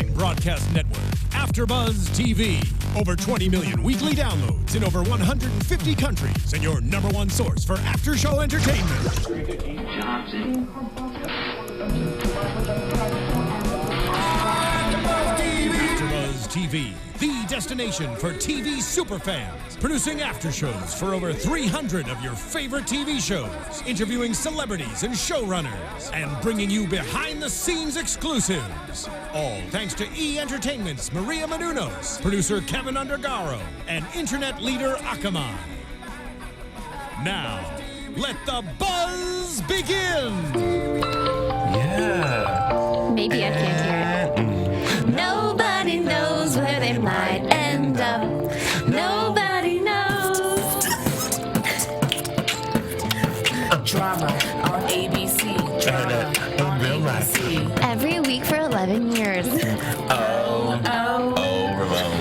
Online broadcast network, AfterBuzz TV. Over 20 million weekly downloads in over 150 countries, and your number one source for after-show entertainment. AfterBuzz TV, the destination for TV superfans, producing after shows for over 300 of your favorite TV shows, interviewing celebrities and showrunners, and bringing you behind-the-scenes exclusives. All thanks to E! Entertainment's Maria Menounos, producer Kevin Undergaro, and internet leader Akamai. Now, let the buzz begin! Yeah. Maybe I can't hear it. Nobody knows where they might end up. Nobody knows. Drama on ABC. Drama on ABC. Every week for 11 years. Oh, Ramon.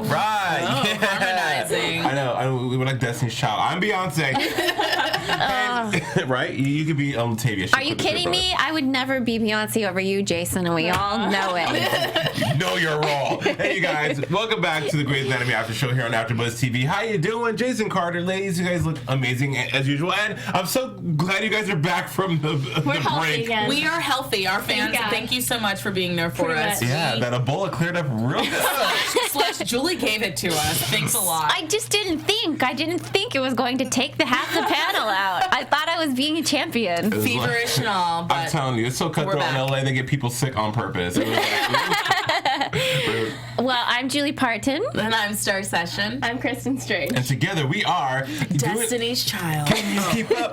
Right. Harmonizing. I know. We were like Destiny's Child. I'm Beyonce. Right? You could be Tavia. Are you kidding me? I would never be Beyonce over you, Jason, and we all know it. You know your role. Hey, you guys. Welcome back to the Grey's Anatomy After Show here on AfterBuzz TV. How you doing? Jason Carter. Ladies, you guys look amazing as usual. And I'm so glad you guys are back from the break. Again. We are healthy. Our fans, thank you so much for being there for us. Yeah, that Ebola cleared up real good. Julie gave it to us. Thanks a lot. I just didn't think. I didn't think it was going to take the half the panel out. I thought I was being a champion. Feverish and all, but I'm telling you, it's so cutthroat in LA. They get people sick on purpose. It was Well, I'm Julie Partin. And I'm Starr Session. I'm Kristen Strange. and together we are Destiny's Child. Can you keep up?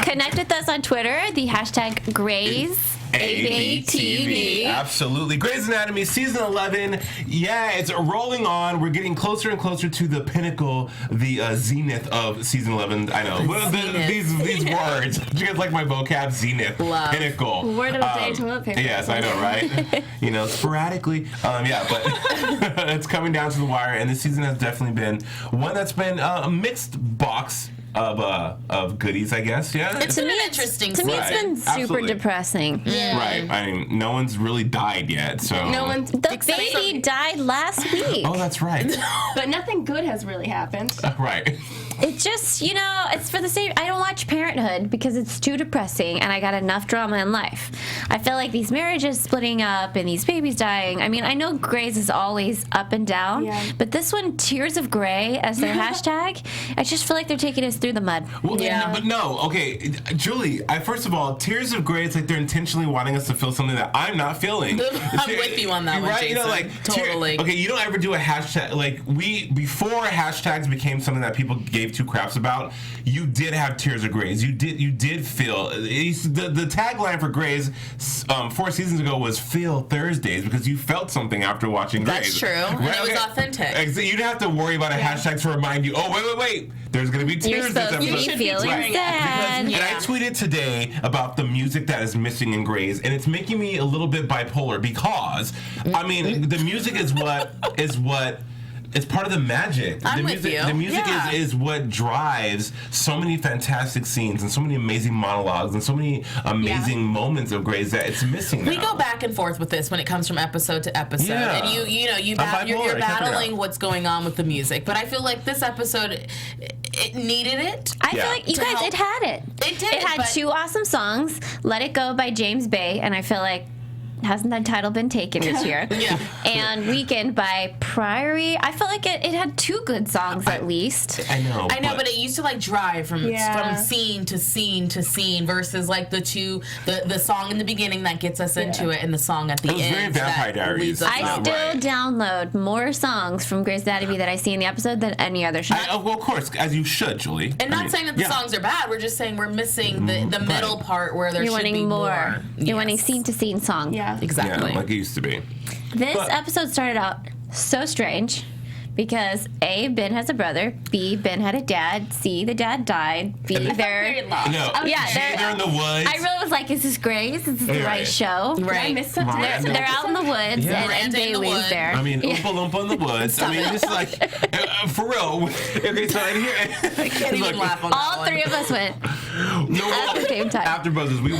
Connect with us on Twitter, the hashtag Grays. ABTV. Absolutely. Grey's Anatomy season 11. Yeah, it's rolling on. We're getting closer and closer to the pinnacle, the zenith of season 11. I know. Well, these words. Do you guys like my vocab? Zenith. Love. Pinnacle. Word of the day, toilet paper. Yes, I know, right? Sporadically. Yeah, but it's coming down to the wire, and this season has definitely been one that's been a mixed box of goodies, I guess. Yeah. It's been interesting. To me, it's been super Absolutely. depressing. Yeah. Right. I mean, no one's really died yet, so. No one's, The baby died last week. Oh, that's right. but nothing good has really happened. Right. It's just, it's for the same. I don't watch Parenthood because it's too depressing, and I got enough drama in life. I feel like these marriages splitting up and these babies dying. I mean, I know Grey's is always up and down, but this one, Tears of Grey as their hashtag, I just feel like they're taking us through the mud. Well, but no, okay, Julie. First of all, Tears of Grey. It's like they're intentionally wanting us to feel something that I'm not feeling. I'm with you on that one, right? Jason. Totally. Okay, you don't ever do a hashtag like before hashtags became something that people gave two craps about. You did have Tears of Grey's. You did feel the tagline for Grey's 4 seasons ago was "Feel Thursdays" because you felt something after watching Grey's. That's true. Right? And it was authentic. You didn't have to worry about a hashtag to remind you. Oh, wait. There's gonna be tears this episode. You should be feeling sad. And I tweeted today about the music that is missing in Grey's, and it's making me a little bit bipolar because, I mean, the music is what it's part of the magic. I'm the with music, you. The music Yeah. is what drives so many fantastic scenes and so many amazing monologues and so many amazing moments of Grey's that it's missing now. We go back and forth with this when it comes from episode to episode, Yeah. and you're bipolar. battling what's going on with the music. But I feel like this episode, it needed it. I feel like you guys, it had it. It did. It had two awesome songs, Let It Go by James Bay, and I feel like hasn't that title been taken this year? Yeah. And Weekend by Priory. I felt like it had two good songs at least. I know, but it used to like drive from scene to scene to scene versus like the song in the beginning that gets us into it and the song at the end. It was very Vampire Diaries. I still download more songs from Grey's Anatomy that I see in the episode than any other show. Well, of course, as you should, Julie. And not saying that the songs are bad. We're just saying we're missing the middle part where there should be more. You're wanting scene to scene song. Yeah. Exactly. Yeah, like it used to be. This episode started out so strange because A, Ben has a brother, B, Ben had a dad, C, the dad died, D, they're... Very lost. No, they're in the woods. I really was like, is this Grey's? Is this the right show? Right. I missed something. They're out in the woods, and Miranda in the Bailey's woods. there. I mean, Oompa Loompa in the woods. I mean, just like, for real. Okay, so in here... I can't even laugh on that All one. three of us went, at the same time. AfterBuzz is we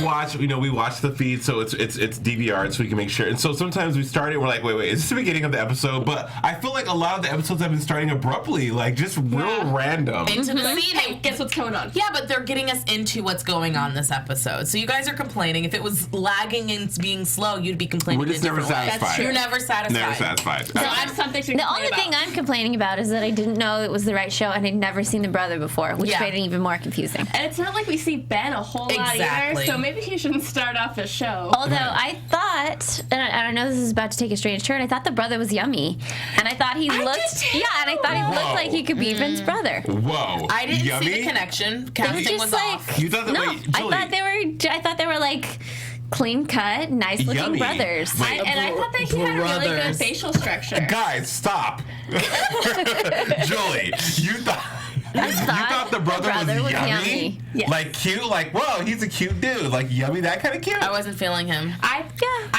watch the feed, so it's DVR, so we can make sure. And so sometimes we start it, we're like, wait, is this the beginning of the episode? But I feel like a lot of the episodes have been starting abruptly, like just real random. Into the Hey, scene. guess what's going on? Yeah, but they're getting us into what's going on this episode. So you guys are complaining. If it was lagging and being slow, you'd be complaining. We're just in a never different way. satisfied. You're never satisfied. Never satisfied. So I'm something to The complain only about. thing I'm complaining about is that I didn't know it was the right show and I'd never seen the brother before, which Yeah. made it even more confusing. And it's not like we see Ben a whole lot Exactly. either, so maybe he shouldn't start off the show. Although I thought, and I know this is about to take a strange turn, I thought the brother was yummy, and I thought he looked, too. yeah, and I thought he looked Whoa. like he could be Ben's brother. Whoa. I didn't Yummy? see the connection. It was Casting just was like off. You thought that? no, Wait, Julie. I thought they were like clean cut, nice looking Yummy. brothers. Wait. And I thought that he had really good Brothers. facial structure. Guys, stop. Julie, you thought the brother was yummy? Yes. Like cute? Like, whoa, he's a cute dude. Like yummy, that kind of cute? I wasn't feeling him. I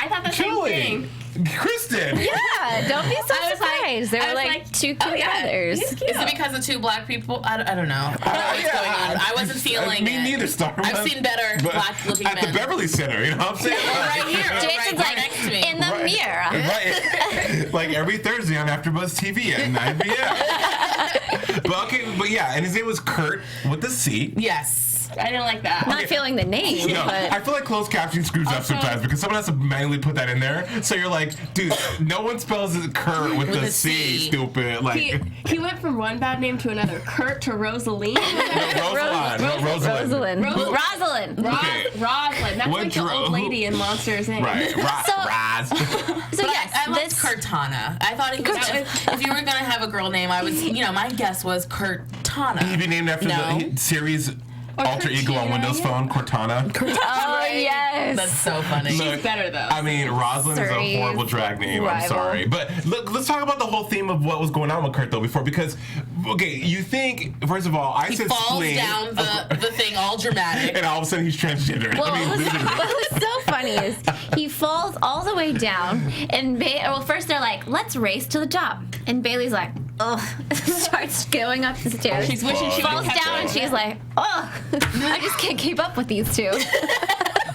thought the same Julie. thing. Kristen. Yeah, don't be so I was like- surprised. They I were was like like, two oh, cute yeah, brothers. he's cute. Is it because of two black people? I don't know. What's Yeah, going on? I wasn't feeling me it. neither, Starr. I've seen better But black-looking at the men. Beverly Center, you know what I'm saying? Right here. Jason's right like next to me. in the mirror. Right. Like every Thursday on AfterBuzzTV at 9 p.m. but yeah, and his name was Kurt with the C. Yes. I didn't like that. Not feeling the name, No, but I feel like closed captioning screws up sometimes because someone has to manually put that in there. So you're like, dude, no one spells it Kurt with the a C, C. stupid. Like, He went from one bad name to another. Kurt to Rosaline. Rosalind. Rosalind. Rosalind. Okay. Rosalind. That's What like the old lady in Monsters Inc. Right. Raz. So yes, I liked this Kurtana. I thought it was if you were gonna have a girl name, I was my guess was Kurtana. He'd be named after the series alter ego on Cortina, Windows yeah. Phone, Cortana. Oh yes. That's so funny. She's better though. I mean, Rosalind is a Surrey's horrible drag name. I'm rival. sorry. But look, let's talk about the whole theme of what was going on with Kurt, though, before. Because, okay, you think, first of all, I He said falls spleen. down the thing all dramatic. And all of a sudden he's transgender. Well, I mean, what was so funny is he falls all the way down, and first they're like, "Let's race to the top," and Bailey's like, "Ugh," starts going up the stairs. She's wishing she falls would've kept down, and going. she's like, "Oh, I just can't keep up with these two."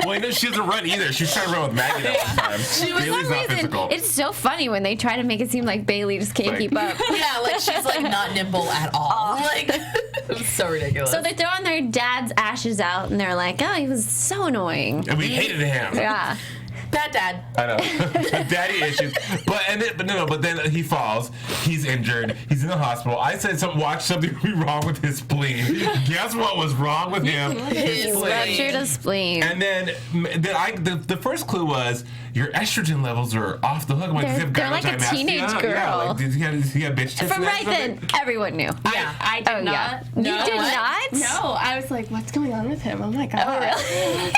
well, no, she doesn't run either. She's trying to run with Maggie all the time. For Bailey's some not reason, physical. it's so funny when they try to make it seem like Bailey just can't Like- keep up. Yeah, like she's like not nimble at all. Like it was so ridiculous. So they're throwing their dad's ashes out, and they're like, "Oh, he was so annoying." And we hated him. Yeah. bad dad. I know. Daddy issues. But then he falls. He's injured. He's in the hospital. I said watch something be wrong with his spleen. Guess what was wrong with him? His Ruptured a spleen. And then the first clue was your estrogen levels are off the hook. I'm like, does he have They're like a gynecomastia? teenage Yeah, girl. like, does he have bitch tits? From and right then, something? everyone knew. Yeah. I did Oh, not. yeah. No. You did What? not? No, I was like, what's going on with him? Oh my god. Oh, really?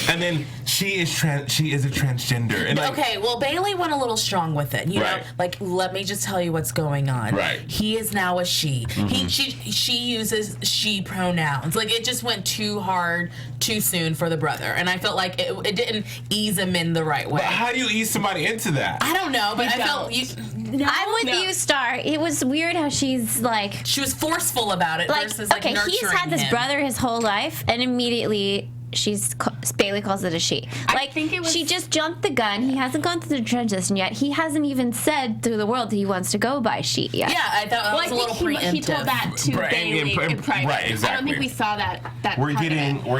And then she is a transgender. And like, Okay, well, Bailey went a little strong with it. You Right. know, like, let me just tell you what's going on. Right. He is now a she. She uses she pronouns. Like, it just went too hard, too soon for the brother. And I felt like it didn't ease him in the right way. but how do you ease somebody into that? I don't know, but I felt I'm with you, Starr. It was weird how she's like, she was forceful about it versus like okay, nurturing he's had this him. brother his whole life, and immediately Bailey calls it a she. Like, think it was- she just jumped the gun. He hasn't gone through the transition yet. He hasn't even said through the world that he wants to go by she yet. Yeah, I thought that Well, I was a little think preemptive. he told that to Right, Bailey in private. right, I don't exactly. think we saw that We're part of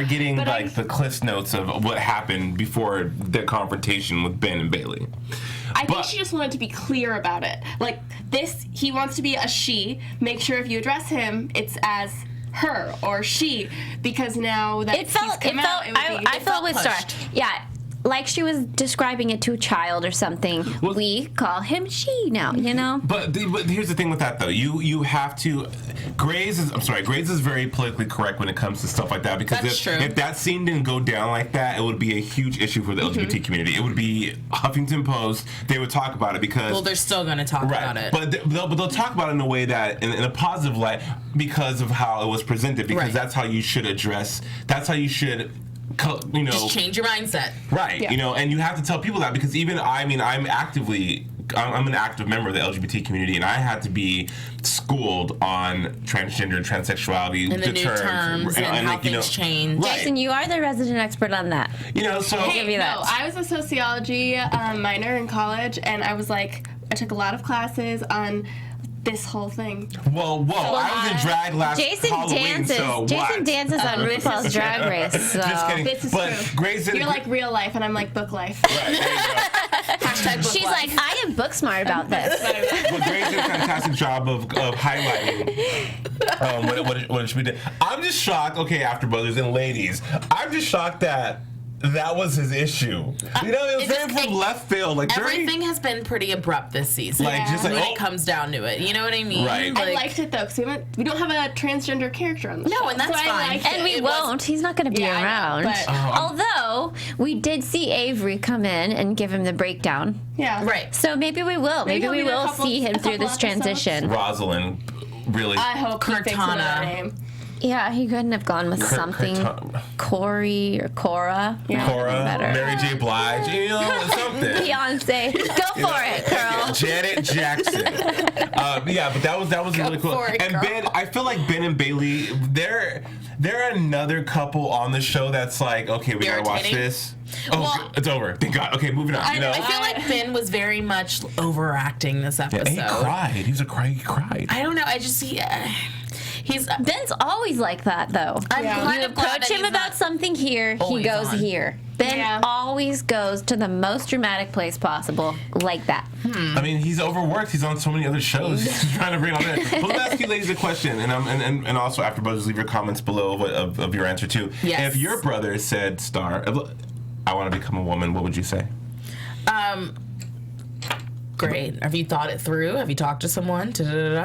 getting it. But like the Cliff Notes of what happened before the confrontation with Ben and Bailey. I think But- she just wanted to be clear about it. Like, this, he wants to be a she. Make sure if you address him, it's as her or she, because now that It felt. he's come out, it would be, I felt with Starr. pushed. Yeah. Like she was describing it to a child or something. Well- We call him she now, you know? But here's the thing with that though. You have to. Grays is very politically correct when it comes to stuff like that because That's true. if that scene didn't go down like that, it would be a huge issue for the LGBT community. It would be Huffington Post. They would talk about it because. Well, they're still going to talk about it. But they'll talk about it in a way that in a positive light because of how it was presented because Right. that's how you should address. That's how you should. Just change your mindset. Right, Yeah. and you have to tell people that because I'm actively I'm an active member of the LGBT community, and I had to be schooled on transgender, transsexuality, and the new terms and how like, things change. Right. Jason, you are the resident expert on that. So I'll give you that. No, I was a sociology minor in college, and I was like, I took a lot of classes on this whole thing. Whoa! I was in drag last Halloween, so Jason dances on RuPaul's Drag Race. So. Just kidding. This is but true. Grey's You're like real life, and I'm like book life. Right, there you go. Hashtag book She's life. like, I am book smart about this. But Grey's did a fantastic job of highlighting what it should be done. I'm just shocked. Okay, AfterBuzzers and ladies, I'm just shocked that was his issue. It was very from left field. Like everything has been pretty abrupt this season. Just like when it comes down to it, you know what I mean? Right. I liked it though, because we don't have a transgender character on the show. No, and that's so fine. And we won't. He's not going to be around. But, although, we did see Avery come in and give him the breakdown. yeah. Right. So maybe we will. Maybe we will see him through this transition. Rosalind, really. I hope he thinks of that Cortana. name. Yeah, he couldn't have gone with something. Corey or Cora. Cora, Better. Mary J. Blige, something. Beyonce. Go for it, girl. Janet Jackson. But that was really cool. for it, And girl. Ben, I feel like Ben and Bailey, they're another couple on the show that's like, okay, we gotta watch Irritating. this. Oh, Well, it's over. Thank God. Okay, moving on. I feel like Ben was very much overacting this episode. he cried. He cried. I don't know. I just he's. Ben's always like that, though. I'm kind You of glad approach that him he's about not something here, he always goes on. here. Ben Yeah. always goes to the most dramatic place possible, like that. I mean, he's overworked. He's on so many other shows. He's trying to bring it all in. But let me ask you ladies a question, and also AfterBuzzers, leave your comments below of your answer too. Yes. If your brother said, Starr, I want to become a woman, what would you say? Great. Have you thought it through? Have you talked to someone?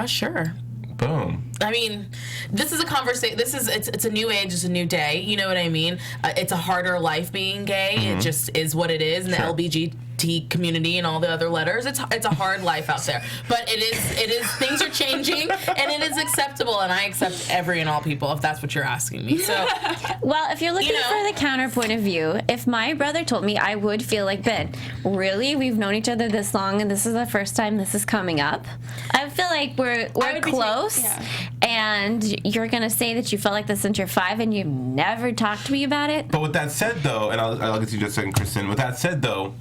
Sure. Boom. I mean, this is a conversation. It's a new age. It's a new day. You know what I mean? It's a harder life being gay. It just is what it is. And Sure. the LGBT community and all the other letters. It's a hard life out there. But it is. Things are changing, and it is acceptable. And I accept every and all people if that's what you're asking me. So Well, if you're looking know. for the counterpoint of view, if my brother told me, I would feel like, Ben, really? We've known each other this long, and this is the first time this is coming up? I feel like we're would be close, and you're going to say that you felt like this since you're 5, and you've never talked to me about it? But with that said, though, and I'll get to you just a second, Kristen. With that said, though,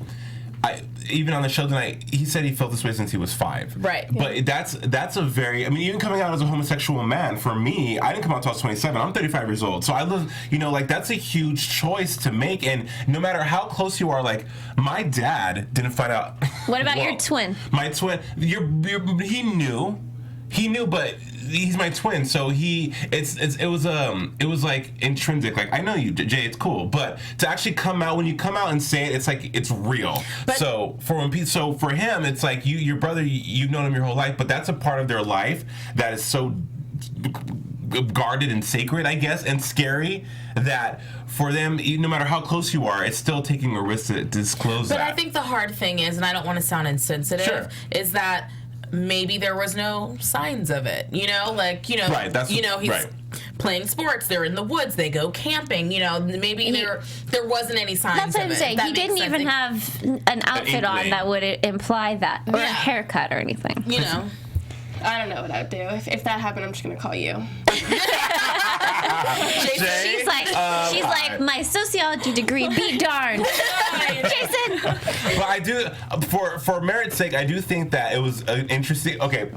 even on the show tonight, he said he felt this way since he was 5. Right. But that's a very, I mean, even coming out as a homosexual man, for me, I didn't come out until I was 27. I'm 35 years old. So I live, that's a huge choice to make. And no matter how close you are, like, my dad didn't find out. What about Well, your twin? My twin, he knew. He knew, but he's my twin, so it was like intrinsic. Like, I know you, Jay, it's cool, but to actually come out, when you come out and say it, it's like it's real. So for him, it's like your brother, you've known him your whole life, but that's a part of their life that is so guarded and sacred, I guess, and scary, that for them, no matter how close you are, it's still taking a risk to disclose that. But I think the hard thing is, and I don't want to sound insensitive, Sure. is that maybe there was no signs of it. Right, that's he's right. playing sports. They're in the woods. They go camping. Maybe there wasn't any signs. That's what of I'm it. saying. That He makes didn't sense. even have an outfit on inkling. that would imply that, or a Yeah. haircut or anything. I don't know what I'd do. If that happened, I'm just going to call you. Jay? She's like, my sociology degree be darned. Jason. But I do, for merit's sake, I do think that it was interesting. Okay,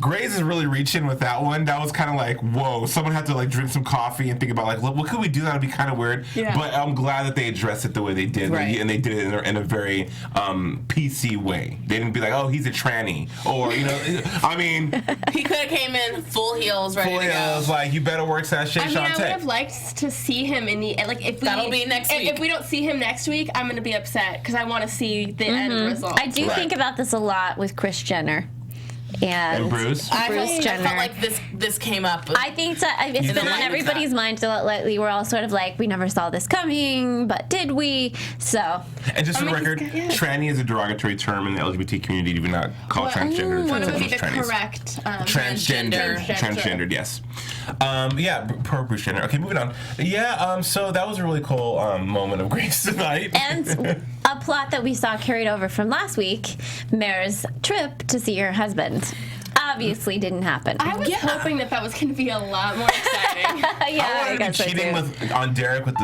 Grey's is really reaching with that one. That was kind of like, whoa, someone had to like drink some coffee and think about like, what could we do that would be kind of weird. Yeah. But I'm glad that they addressed it the way they did. Right. And they did it in a very PC way. They didn't be like, oh, he's a tranny. Or, I mean, He could have came in full heels, ready to go. was like, you better work that shit, I mean, I would Shantae. have liked to see him in the like. If That'll be next week. If we don't see him next week, I'm going to be upset because I want to see the end result. I do Right. think about this a lot with Kris Jenner and Bruce? Bruce Jenner. I felt like this came up. I think that it's You been on think? everybody's mind lately. We're all sort of like, we never saw this coming, but did we? So, And just for the I mean, record, yeah. tranny is a derogatory term in the LGBT community. You do not call transgender what would be the trannies. correct? Transgendered, yes. Per Bruce Jenner. Okay, moving on. Yeah, so that was a really cool moment of Grace tonight. and a plot that we saw carried over from last week, Mare's trip to see her husband. Obviously didn't happen. I was hoping that was going to be a lot more exciting. Yeah, I wanted to be cheating on Derek with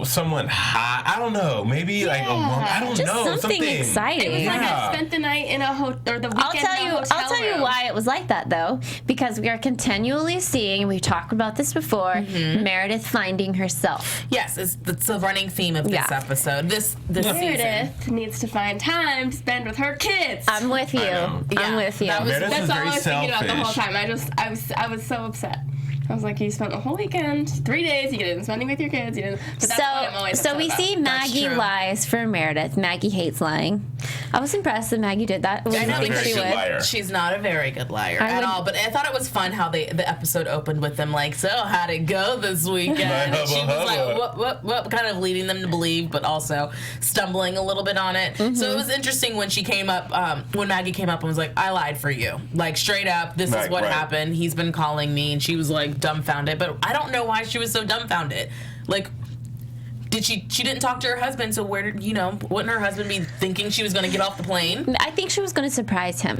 someone hot. I don't know. Maybe like a woman. I don't Just know. something exciting. It was like I spent the night in a or the weekend in a hotel I'll tell you why it was like that, though, because we are continually seeing, and we've talked about this before, Meredith finding herself. Yes, it's a running theme of this episode. This season. Meredith needs to find time to spend with her kids. I'm with you. I'm with you. That's all I was thinking about the whole time. I was so upset. I was like, you spent the whole weekend, 3 days, you didn't spend it with your kids. You didn't. But that's what I'm always so we about. see Maggie lies for Meredith. Maggie hates lying. I was impressed that Maggie did that. I She's not a very good liar. She's not a very good liar at all. But I thought it was fun how the episode opened with them like, so how'd it go this weekend? And she was like, what, kind of leading them to believe, but also stumbling a little bit on it. So it was interesting when she came up, when Maggie came up and was like, I lied for you. Like, straight up, this is what happened. He's been calling me. And she was like, dumbfounded, but I don't know why she was so dumbfounded. Like, she didn't talk to her husband, so wouldn't her husband be thinking she was going to get off the plane? I think she was going to surprise him.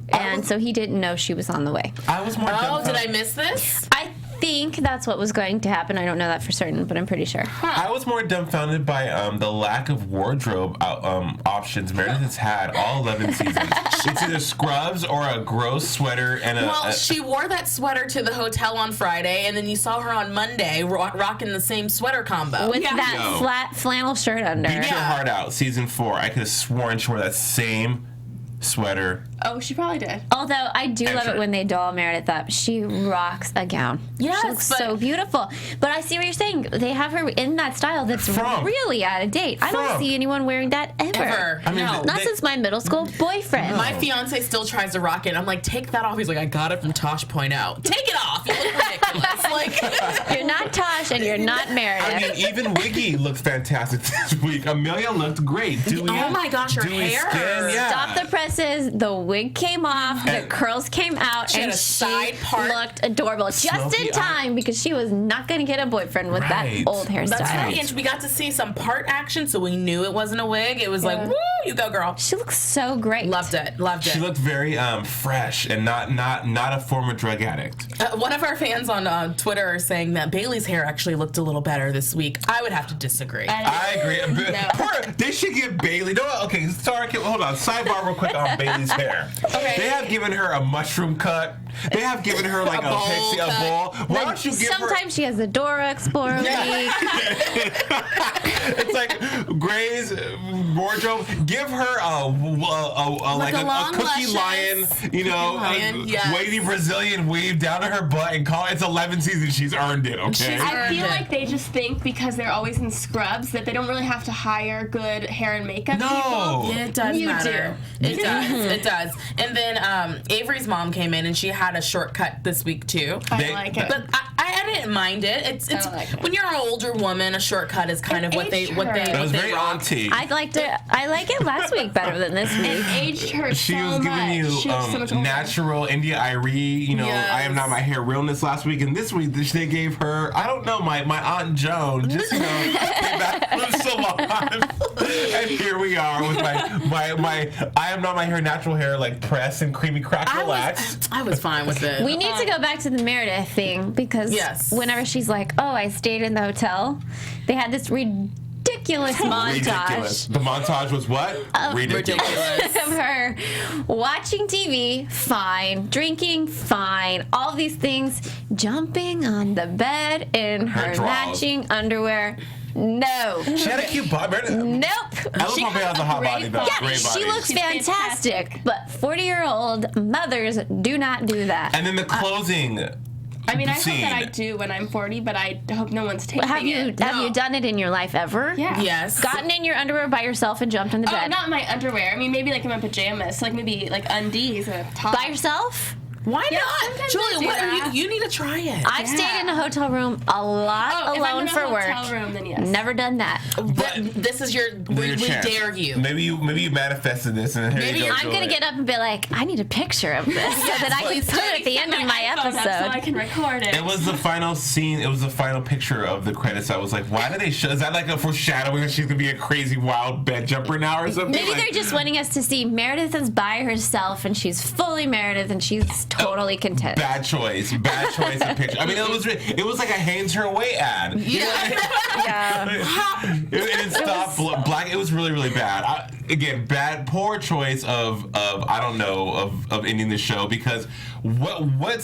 And so he didn't know she was on the way. I was more did I miss this? I think that's what was going to happen. I don't know that for certain, but I'm pretty sure. I was more dumbfounded by the lack of wardrobe options Meredith has had all 11 seasons. It's either scrubs or a gross sweater and she wore that sweater to the hotel on Friday, and then you saw her on Monday rocking the same sweater combo. With that flat flannel shirt under. Beat your heart out, season 4. I could have sworn she wore that same sweater. Oh, she probably did. Although I do love it when they doll Meredith up. She rocks a gown. Yes, she looks so beautiful. But I see what you're saying. They have her in that style that's really out of date. I don't see anyone wearing that ever. I mean, not since my middle school boyfriend. My fiance still tries to rock it. I'm like, take that off. He's like, I got it from Tosh Point Out. Take it off. You look ridiculous. Like, you're not Tosh and you're not Meredith. I mean, even Wiggy looked fantastic this week. Amelia looked great. Oh my gosh, her hair. Skin, Stop the presses. The wig came off. The curls came out. She and had a side part. Looked adorable. Just in time because she was not going to get a boyfriend with that old hairstyle. That's right. And we got to see some part action, so we knew it wasn't a wig. It was like, woo, you go, girl. She looks so great. Loved it. She looked very fresh and not a former drug addict. One of our fans on Twitter are saying that Bailey's hair actually looked a little better this week. I would have to disagree. I agree. They should give Bailey. Okay, sorry, hold on. Sidebar real quick on Bailey's hair. Okay. They have given her a mushroom cut. They have given her like a bowl. Why don't you give her? Sometimes she has a Dora Explorer week. It's like Grey's wardrobe. Give her a cookie lion, wavy Brazilian weave down to her butt and call it. It's 11 seasons. She's earned it. Okay. I feel like they just think because they're always in scrubs that they don't really have to hire good hair and makeup people. It does matter. It does. It does. And then Avery's mom came in and she had a shortcut this week too. I like it. But I didn't mind it. It's when you're an older woman, a shortcut is kind of what they That was very rock. auntie. I liked it. I like it last week better than this week. It aged her She so was giving much. you She looks so much older. natural India Irie, I am not my hair realness last week, and this week they gave her, I don't know, my Aunt Joan, just came back from Salon. And here we are with my I am not my hair natural hair like press and creamy crack relaxed. I was fine with it. We need to go back to the Meredith thing because whenever she's like, oh, I stayed in the hotel, they had this ridiculous montage. Ridiculous. The montage was what? Ridiculous. Of her watching TV, fine, drinking, fine, all these things, jumping on the bed in her matching underwear. No. She had a cute body. Nope. I love Pompeo has a hot body, though. Yeah, Great body. she looks fantastic, but 40-year-old mothers do not do that. And then the closing. I mean, I hope that I do when I'm 40, but I hope no one's taking Have you it. done it in your life ever? Yeah. Yes. Gotten in your underwear by yourself and jumped on the bed? Not my underwear. I mean, maybe like in my pajamas, like maybe like undies and a top. By yourself? Why Yeah, not? sometimes I Julia, do what are that. you need to try it. I've stayed in a hotel room a lot if I'm alone in a for work. hotel room, then yes. Never done that. This is we chance. dare you. Maybe you manifested this, and here Maybe you go. I'm gonna get up and be like, I need a picture of this so that I can please put it at the end of my iPhone up so I episode. can record it. It was the final scene. It was the final picture of the credits. I was like, why did they show? Is that like a foreshadowing that she's gonna be a crazy wild bed jumper now or something? Maybe like, they're just wanting us to see Meredith is by herself and she's fully Meredith and she's totally content. Bad choice of picture. I mean, it was like a hands her away ad. Yeah. It didn't stop black. It was really, really bad. Again, poor choice of I don't know of ending the show, because what did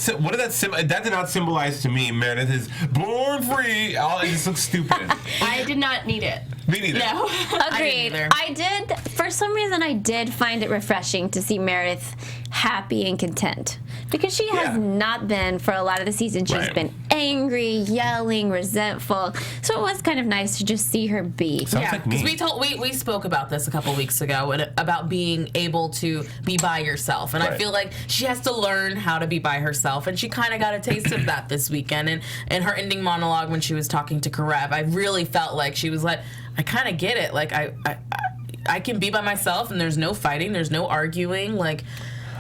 that did not symbolize to me. Meredith is born free. It just looks stupid. I did not need it. Me neither. No. Agreed. I did, for some reason, I did find it refreshing to see Meredith happy and content. Because she has not been for a lot of the season. She's been angry, yelling, resentful. So it was kind of nice to just see her be. Sounds like me. Because we spoke about this a couple weeks ago, about being able to be by yourself, and I feel like she has to learn how to be by herself, and she kind of got a taste of that this weekend. And in her ending monologue when she was talking to Karev, I really felt like she was like, I kind of get it. Like I can be by myself, and there's no fighting, there's no arguing. Like.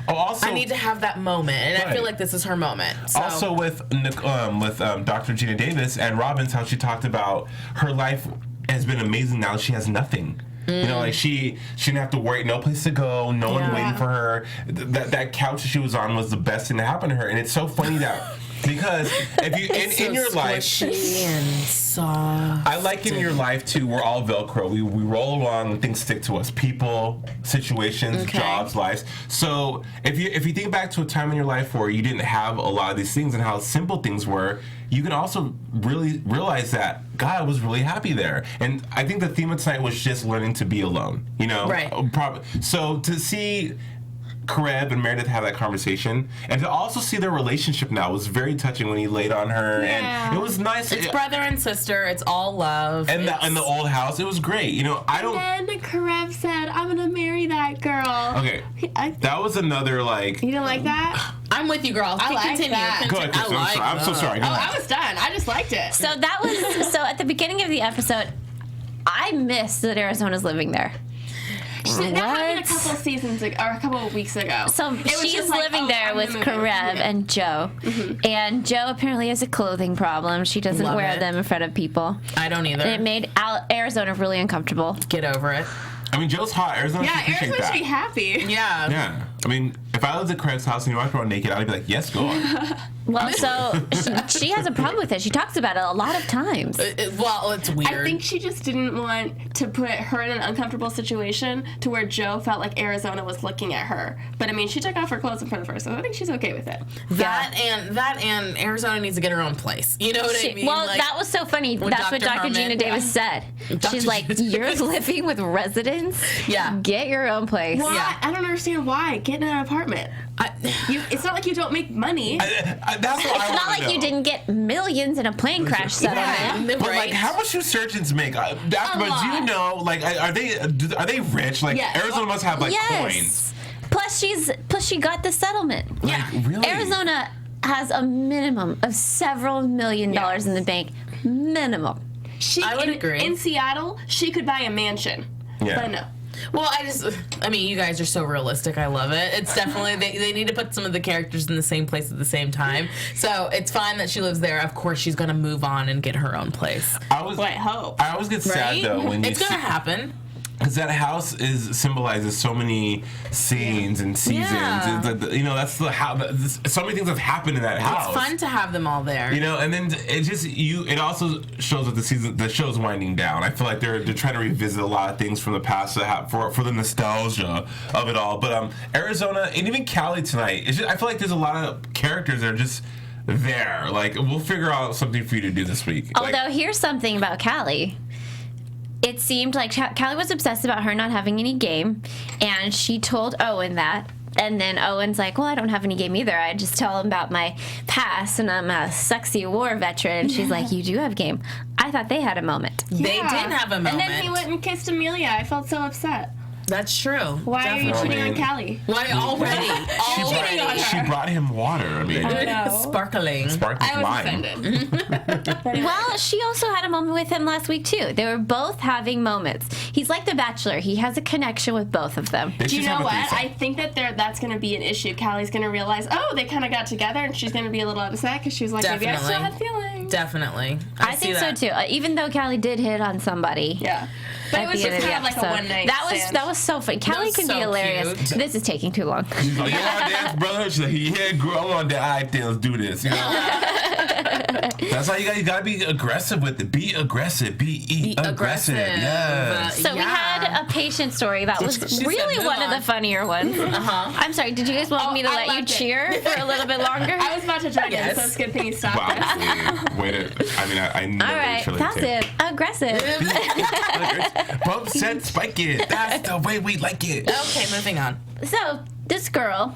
Also, I need to have that moment, and I feel like this is her moment. So. Also, with Dr. Gina Davis and Robbins, how she talked about her life has been amazing. Now she has nothing. You know, like she didn't have to worry, no place to go, no one waiting for her. That couch that she was on was the best thing to happen to her, and it's so funny that. Because if you in your life, and soft. I like in your life too. We're all Velcro. We roll along and things stick to us. People, situations, jobs, lives. So if you think back to a time in your life where you didn't have a lot of these things and how simple things were, you can also really realize that God was really happy there. And I think the theme of tonight was just learning to be alone. You know, right? So to see Karev and Meredith have that conversation, and to also see their relationship now was very touching when he laid on her, and it was nice. It's brother and sister. It's all love. And the old house, it was great. You know, And then Karev said, "I'm gonna marry that girl." Okay, that was another like. You didn't like that? I'm with you, girls. I like Continue. that. Go ahead, Kristen. I'm so sorry. Go ahead. I was done. I just liked it. So at the beginning of the episode, I missed that Arizona's living there. That happened a couple of seasons ago, or a couple of weeks ago. So It was she's just like, living oh, there I'm with gonna move Karev in. and Joe. And Joe apparently has a clothing problem. She doesn't Love wear it. them in front of people. I don't either. And it made Arizona really uncomfortable. Get over it. I mean, Joe's hot. Arizona should Yeah, appreciate Arizona that. should be happy. Yeah. Yeah. I mean, if I lived at Karev's house and you walked around naked, I'd be like, yes, go on. Well, so she has a problem with it. She talks about it a lot of times. Well, it's weird. I think she just didn't want to put her in an uncomfortable situation to where Joe felt like Arizona was looking at her. But I mean, she took off her clothes in front of her, so I think she's okay with it. that and Arizona needs to get her own place. You know what I mean? Well, Like, that was so funny. That's what Dr. Dr. Gina Herman, Davis said. She's like, you're living with residents? Yeah. Get your own place. Why? Yeah. I don't understand why. Get in an apartment. It's not like you don't make money. That's what It's not like you didn't get millions in a plane crash settlement. But like, how much do surgeons make? AfterBuzz, do you know? Like, are they rich? Like, Yes. Arizona must have like coins. Yes. Plus she got the settlement. Like, really? Arizona has a minimum of several $1 million in the bank. Minimum. I would agree. In Seattle, she could buy a mansion. Yeah. But no. Well, I mean, you guys are so realistic. I love it. It's definitely, they need to put some of the characters in the same place at the same time. So it's fine that she lives there. Of course, she's going to move on and get her own place. I hope. I always get sad Right? though when you It's going to happen. because that house symbolizes so many scenes and seasons. Yeah. You know, that's the how. So many things have happened in that house. It's fun to have them all there. You know, and then it also shows that the show's winding down. I feel like they're trying to revisit a lot of things from the past for the nostalgia of it all. But Arizona and even Cali tonight, I feel like there's a lot of characters that are just there. Like, we'll figure out something for you to do this week. Although, here's something about Callie. It seemed like Callie was obsessed about her not having any game, and she told Owen that. And then Owen's like, well, I don't have any game either. I just tell him about my past, and I'm a sexy war veteran. And she's like, you do have game. I thought they had a moment. They did have a moment. And then he went and kissed Amelia. I felt so upset. That's true. Why are you cheating on mean- Callie? Why already? She brought him water. I mean, Sparkling. sparkling I was wine. offended. Well, she also had a moment with him last week too. They were both having moments. He's like The Bachelor. He has a connection with both of them. They Do you should know have a what? threesome. I think that that's going to be an issue. Callie's going to realize, oh, they kind of got together, and she's going to be a little upset because she's like, maybe I still have feelings. Definitely. I think so too. Even though Callie did hit on somebody. Yeah. But it was just kind of like a one night stand. That was so funny. Callie was can be so hilarious. cute. This is taking too long. She's like, you want to dance, brother? She's like, yeah, girl, on the eye thing. Let's do this. You know? That's why you got to be aggressive with it. Be aggressive. Be aggressive. Yeah. So we had a patient story that was really said, one of "Move the funnier ones. I'm sorry, did you guys want me to I let you loved it. cheer for a little bit longer? I was about to join in, so it's a good thing you stopped. But honestly, wait a, I mean, I never All right, truly that's care. it. Aggressive. Bump set, spike it. That's the way we like it. Okay, moving on. So this girl,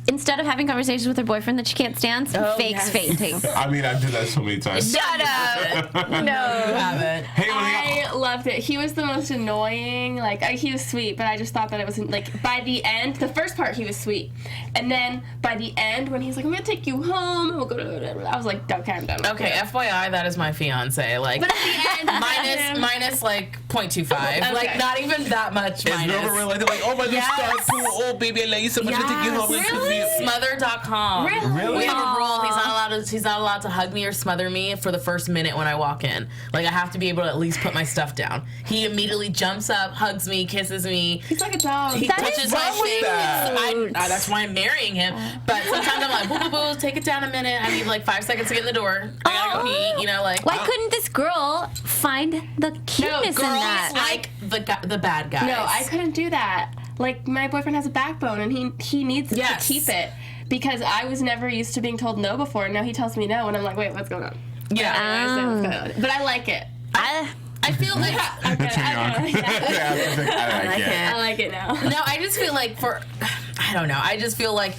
instead of having conversations with her boyfriend that she can't stand, fakes fainting. I mean, I did that so many times. Shut up. No. Haven't. Hey, I loved it. He was the most annoying. Like, he was sweet, but I just thought that it wasn't, like, by the end, the first part, he was sweet. And then by the end, when he's like, I'm going to take you home, and we'll go to whatever, I was like, okay, I'm done. Okay, FYI, that is my fiance. Like, But at the end, minus like 0.25. Like, not even that much Is minus. Nova really like, oh my God, Starr too old, baby, I love you so much. I take you home. Smother.com. Really? We have a rule. He's not allowed to hug me or smother me for the first minute when I walk in. Like, I have to be able to at least put my stuff down. He immediately jumps up, hugs me, kisses me. he's like a dog. He That touches is my so face. cute. That's why I'm marrying him. But sometimes I'm like, boo, boo, boo, take it down a minute. I need like 5 seconds to get in the door. I gotta go pee. You know, like. Why couldn't this girl find the cuteness in Girls that? like the bad guys. No, I couldn't do that. Like, my boyfriend has a backbone, and he needs to keep it. Because I was never used to being told no before, and now he tells me no, and I'm like, wait, what's going on? Yeah. I understand what's going on. But I like it. I feel like. I like it. I like it now. No, I just feel like I don't know. I just feel like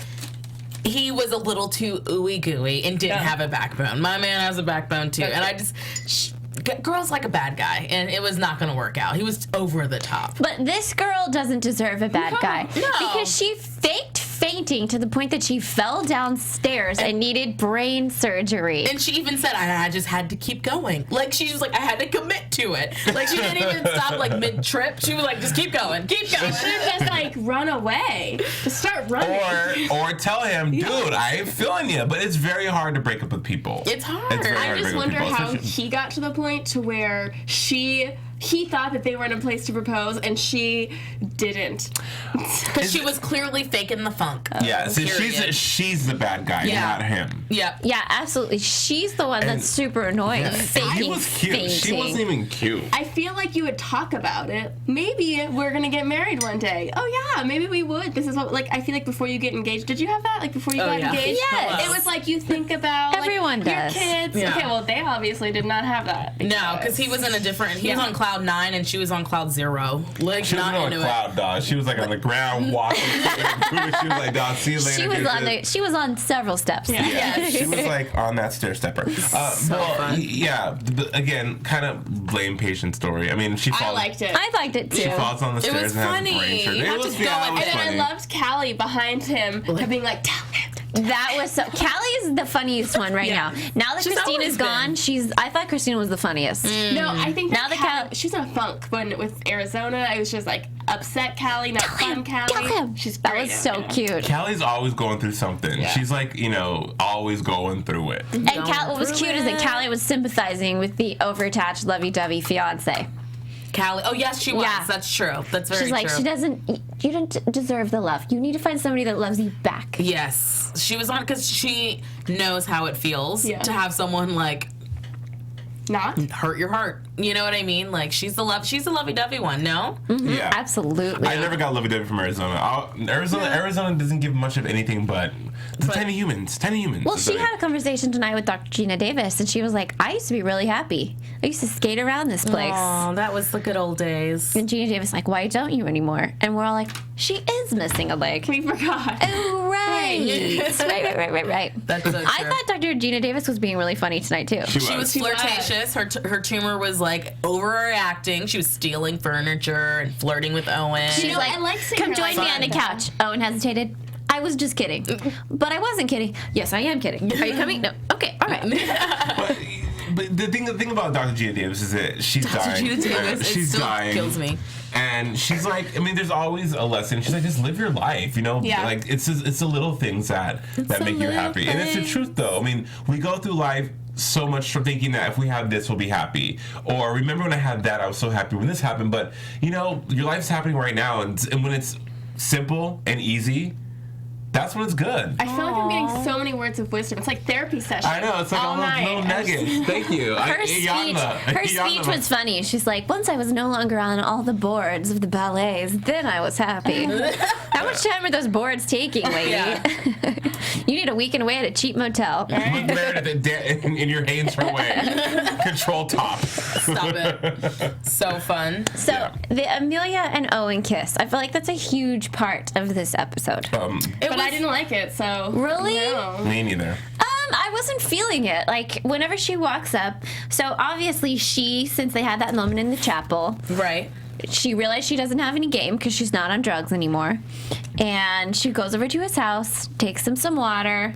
he was a little too ooey gooey and didn't have a backbone. My man has a backbone too, and I just. Girls like a bad guy, and it was not going to work out. He was over the top. But this girl doesn't deserve a bad guy. No. Because she faked fainting to the point that she fell downstairs and needed brain surgery. And she even said, I just had to keep going. Like, she was like, I had to commit to it. Like, she didn't even stop, like, mid-trip. She was like, just keep going, keep going. You should have just, like, run away. Just start running. Or tell him, dude, I ain't feeling you. But it's very hard to break up with people. It's hard. It's very hard I to just break up with wonder people, how especially- he got to the point to where he thought that they were in a place to propose, and she didn't. Because she was clearly faking the funk. Yeah, so Period. she's the bad guy, not him. Yep. Yeah, absolutely. She's the one that's super annoying. Faking He was cute. fainting. She wasn't even cute. I feel like you would talk about it. Maybe we're gonna get married one day. Oh yeah, maybe we would. This is what, like, I feel like before you get engaged. Did you have that? Like, before you got engaged? Yes. It was like you think about Everyone like, does. your kids. Yeah. Okay, well they obviously did not have that. No, because he was in a different. He was on cloud 9 and she was on cloud 0. Like, She not wasn't on into a cloud, dog. She was like on the ground walking. She was like, dog, see you later. She was on several steps. Yeah, she was like on that stair stepper. Yeah, but again, kind of blame patient story. I mean, she falls. I liked it. I liked it too. She falls on the stairs was and has funny. a brain surgery. You have It to was, go yeah, it was And then funny. I loved Callie behind him, being like, tell him. That was so. Callie's the funniest one right now. Now that She's Christina's always gone, I thought Christina was the funniest. No, I think Now that the she's in a funk. When with Arizona, I was just like upset Callie, not fun Callie. Tell him. She's That great was now, so yeah. cute. Callie's always going through something. Yeah. She's like, always going through it. And what was cute is that Callie was sympathizing with the overattached, lovey-dovey fiance. Callie. Oh, yes, she was. Yeah. That's true. That's very She's like, true. you don't deserve the love. You need to find somebody that loves you back. Yes. She was on because she knows how it feels Yeah. to have someone, like, Not? hurt your heart. You know what I mean? Like, she's the lovey-dovey one, no? Yeah. Absolutely. I never got lovey-dovey from Arizona. Arizona doesn't give much of anything but tiny humans. Tiny humans. Well, It's she like- had a conversation tonight with Dr. Gina Davis, and she was like, I used to be really happy. I used to skate around this place. Oh, that was the good old days. And Gina Davis like, why don't you anymore? And we're all like, she is missing a leg. We forgot. Oh, right. right. That's so true. I thought Dr. Gina Davis was being really funny tonight, too. She She was She was. flirtatious. anxious. Her tumor was like overreacting. She was stealing furniture and flirting with Owen. She's like, I like seeing come her join like me on the that. couch. Owen hesitated. I was just kidding. But I wasn't kidding. Yes, I am kidding. Are you coming? No. Okay, all right. But the thing about Dr. Gina Davis is that she's dying. Gina Davis, she's it still dying. kills me. And she's like, I mean, there's always a lesson. She's like, just live your life, you know? Yeah. Like, it's the little things that make you happy. And it's the truth, though. I mean, we go through life so much from thinking that if we have this, we'll be happy. Or remember when I had that, I was so happy when this happened. But, you know, your life's happening right now. And when it's simple and easy, that's when it's good. I feel like I'm getting so many words of wisdom. It's like therapy session. I know, it's like all all night. those little nuggets. Thank you. Her speech was funny. She's like, once I was no longer on all the boards of the ballets, then I was happy. How much time are those boards taking, lady? Yeah. You need a weekend away at a cheap motel. With Meredith in your hands her way. Control top. Stop it. So fun. So the Amelia and Owen kiss. I feel like that's a huge part of this episode. But I didn't like it, so. Really? No. Me neither. I wasn't feeling it. Like, whenever she walks up, so obviously since they had that moment in the chapel, Right. she realized she doesn't have any game because she's not on drugs anymore. And she goes over to his house, takes him some water,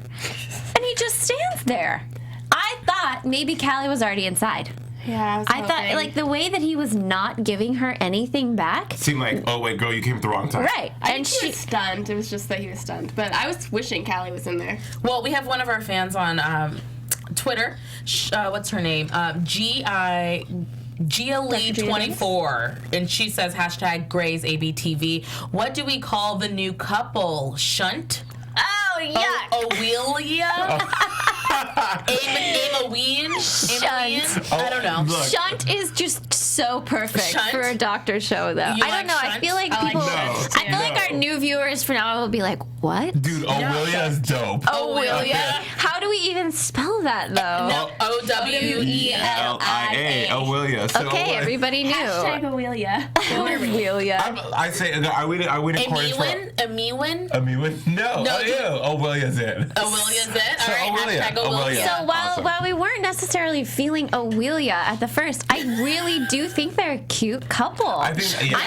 and he just stands there. I thought maybe Callie was already inside. Yeah, I thought, like, the way that he was not giving her anything back. Seemed like, oh wait, girl, you came at the wrong time. Right. I And think he was stunned. It was just that he was stunned. But I was wishing Callie was in there. Well, we have one of our fans on Twitter. What's her name? GiaLee24, and she says hashtag Grey's ABTV. What do we call the new couple? Shunt? Oh, yuck. Owelia? Amaween? Shunt. I don't know. Look. Shunt is just so perfect Shunt? for a doctor show, though. You I don't like know. I Shunt? feel like I like people. Shunt, I feel like our new viewers for now will be like, what? Dude, Owelia is dope. Owelia? Okay. How do we even spell that, though? No, Owelia. Owelia. So Okay, everybody knew. Hashtag Amelia. Owelia. I say, I win according to... Amiwin? Amiwin? No. No, Oh, yeah. Owelia's it. Owelia's it? So All right, Owelia. hashtag Owelia. So Awesome. while we weren't necessarily feeling Owelia at the first, I really do think they're a cute couple. I think, yeah.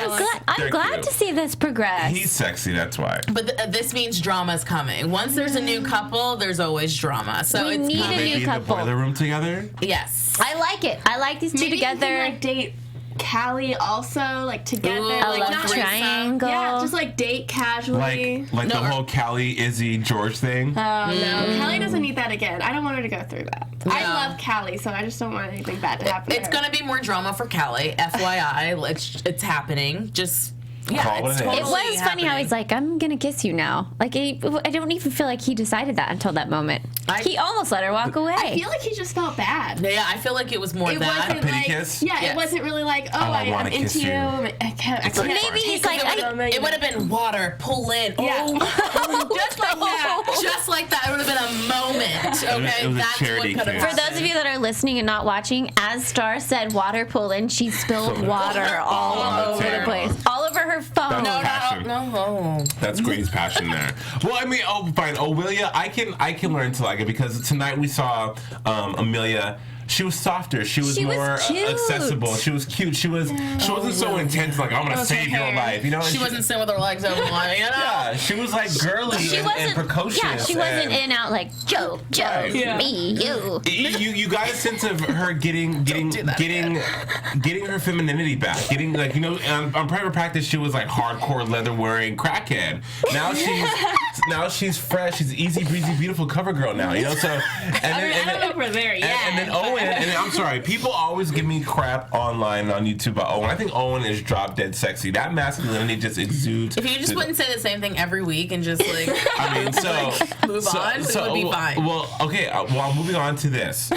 I'm They're glad cute. to see this progress. He's sexy, that's why. But this means drama's coming. Once there's a new couple, there's always drama. So We it's need a coming. new Maybe in the couple. boiler room together? Yes. I like it. I like these two Maybe you together. can, like, date Callie also, like, together. Ooh, like, love not triangle. Yeah, just, like, date casually. Like No, the whole Callie, Izzy, George thing? Oh, no. Callie doesn't need that again. I don't want her to go through that. I No. love Callie, so I just don't want anything bad to happen to It's her. gonna be more drama for Callie. FYI, it's happening. Just Call yeah, it it's a day. It totally was funny how he's like, I'm gonna kiss you now. Like, I don't even feel like he decided that until that moment. He almost let her walk away. I feel like he just felt bad. Yeah, I feel like it was more It that. wasn't pity like, kiss? yeah, Yes. it wasn't really like, oh, I wanna I'm into kiss you. you. I can't, It's like- Maybe he's like, It would have been water, pull in. Yeah. Just like that. Just like that. It would have been a moment. Okay, it was a that's charity what could have kiss. For those of you that are listening and not watching, as Starr said, water pull in, she spilled water all Oh, over the terrible. place, all over her phone. That's no. That's Gray's passion there. Well, I mean, fine. Owelia, I can learn to like it because tonight we saw Amelia. She was softer. She was She was more cute. accessible. She was cute. She wasn't so intense. Like I'm gonna was her save your hair. life. You know. She wasn't sitting with her legs open, like, you know. Yeah, she was like girly and precocious. Yeah, she wasn't in out like Joe, Right. Yeah. me, you. You got a sense of her getting her femininity back. Getting like on private practice she was like hardcore leather wearing crackhead. Now she's fresh. She's easy breezy beautiful cover girl now. You know so. I don't know if we're there yet. And then Owen, and then, I'm sorry, people always give me crap online and on YouTube about Owen. I think Owen is drop dead sexy. That masculinity just exudes. If you just wouldn't say the same thing every week and just like I mean, move on, it would be fine. Well, okay, well, moving on to this.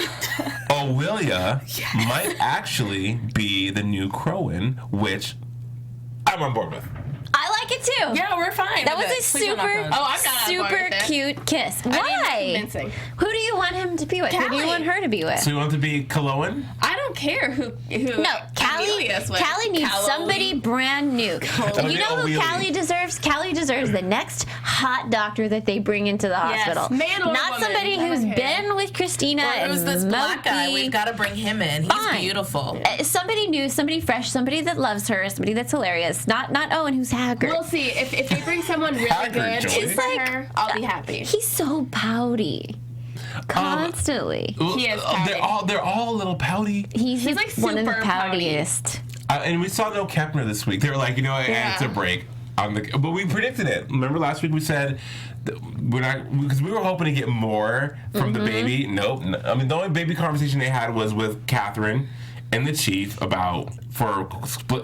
Owelia might actually be the new Crowan, which I'm on board with. I like too. Yeah, we're fine. That with was it. a Please don't knock super, on. Oh, I'm not on board super with it. cute kiss. I mean, Why? convincing. Who do you want him to be with? Who do you Callie. want her to be with? So you want to be Coloan? I don't care who No, Amelia is with. Callie needs Callie. somebody brand new. Okay, You know who wheelie. Callie deserves? Callie deserves the next hot doctor that they bring into the hospital. Man or Not woman, somebody I who's don't care. been with Christina Or and who's this black guy? Moki. We've got to bring him in. He's Fine. beautiful. Somebody new, somebody fresh, somebody that loves her, somebody that's hilarious. Not Owen, who's haggard. We'll see. If they bring someone really Haggard, good Joey. in for her, I'll be happy. He's so pouty. Constantly. He is pouty. They're all a little pouty. He's like one of the super pouty. poutiest. And we saw no Kepner this week. They were like, it's a break. But we predicted it. Remember last week we said we're not, because we were hoping to get more from the baby. Nope. I mean, the only baby conversation they had was with Catherine and the chief for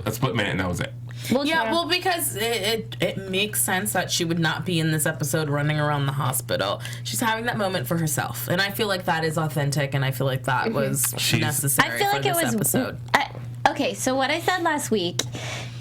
a split minute, and that was it. Well, Yeah, well, because it makes sense that she would not be in this episode running around the hospital. She's having that moment for herself, and I feel like that is authentic, and I feel like that was necessary. I feel like for it this was episode. Okay, so what I said last week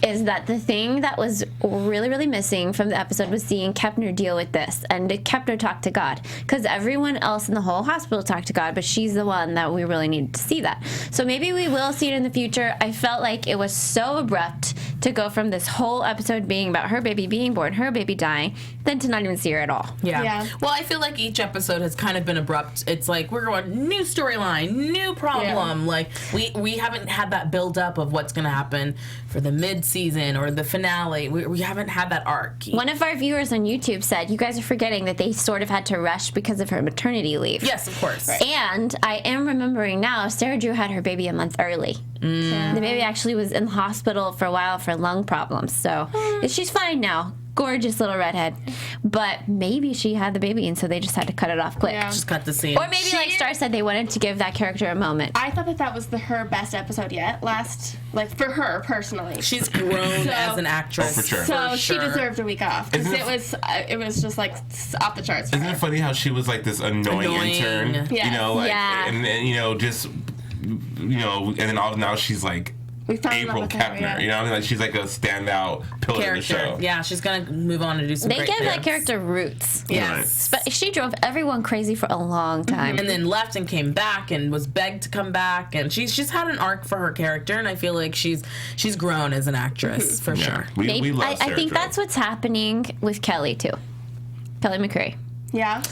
is that the thing that was really, really missing from the episode was seeing Kepner deal with this, and Kepner talk to God, because everyone else in the whole hospital talked to God, but she's the one that we really needed to see that. So maybe we will see it in the future. I felt like it was so abrupt to go from this whole episode being about her baby being born, her baby dying, then to not even see her at all. Yeah. Well, I feel like each episode has kind of been abrupt. It's like we're going new storyline, new problem. Yeah. Like we haven't had that build up of what's going to happen for the mid season or the finale. We haven't had that arc. One of our viewers on YouTube said, you guys are forgetting that they sort of had to rush because of her maternity leave. Yes, of course. And I am remembering now, Sarah Drew had her baby a month early. The baby actually was in the hospital for a while for lung problems. So she's fine now. Gorgeous little redhead. But maybe she had the baby, and so they just had to cut it off quick. Yeah. Just cut the scene. Or maybe, like Starr said, they wanted to give that character a moment. I thought that was her best episode yet. For her personally. She's grown as an actress. Oh, for sure. So For she sure. deserved a week off because Isn't it was just like off the charts. For Isn't her. it funny how she was like this annoying intern? Yes. Yeah. And just and then now she's like We fell in love April with her, Kepner. yeah. You know what I mean? Like she's like a standout pillar of the Character. show. Yeah, she's gonna move on to do some They great gave things. that character roots. Yes. But she drove everyone crazy for a long time. And then left and came back and was begged to come back, and she's had an arc for her character, and I feel like she's grown as an actress for Yeah. sure. We Maybe, love I Sarah think Drew. that's what's happening with Kelly, too. Kelly McRae. Yeah.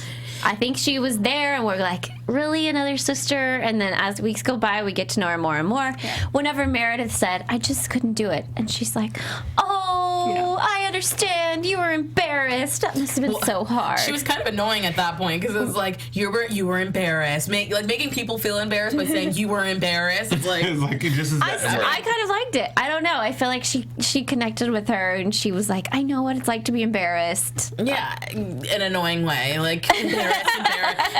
I think she was there, and we're like, really, another sister? And then as weeks go by, we get to know her more and more. Whenever Meredith said, I just couldn't do it, and she's like, oh, I understand. You were embarrassed. That must have been so hard. She was kind of annoying at that point because it was like you were embarrassed, making people feel embarrassed by saying you were embarrassed. It's like It's like it just is I kind of liked it. I don't know. I feel like she connected with her, and she was like, I know what it's like to be embarrassed. yeah, in an annoying way, like embarrassed.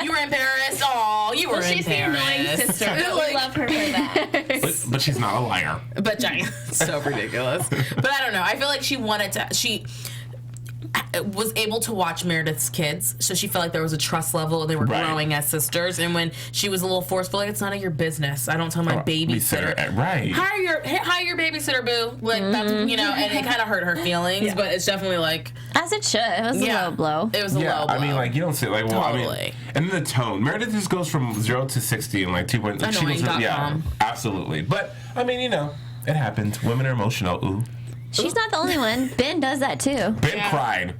You were embarrassed. Oh, you were Well, she's the embarrassed. annoying sister. But Like- we love her for that. but she's not a liar. But Johnny, so ridiculous. But I don't know. I feel like she was able to watch Meredith's kids, so she felt like there was a trust level. They were Right. growing as sisters, and when she was a little forceful, like it's none of your business. I don't tell my babysitter. Right. Hire your babysitter, boo. Like that's and it kind of hurt her feelings, but it's definitely like As it should. It was a low blow. It was a low blow. I mean, like you don't say like, well, I Totally. mean, and then the tone. Meredith just goes from 0 to 60 in like 2 points. Like, Annoying.com. absolutely. But I mean, it happens. Women are emotional. Ooh, She's not the only one. Ben does that too. Ben cried.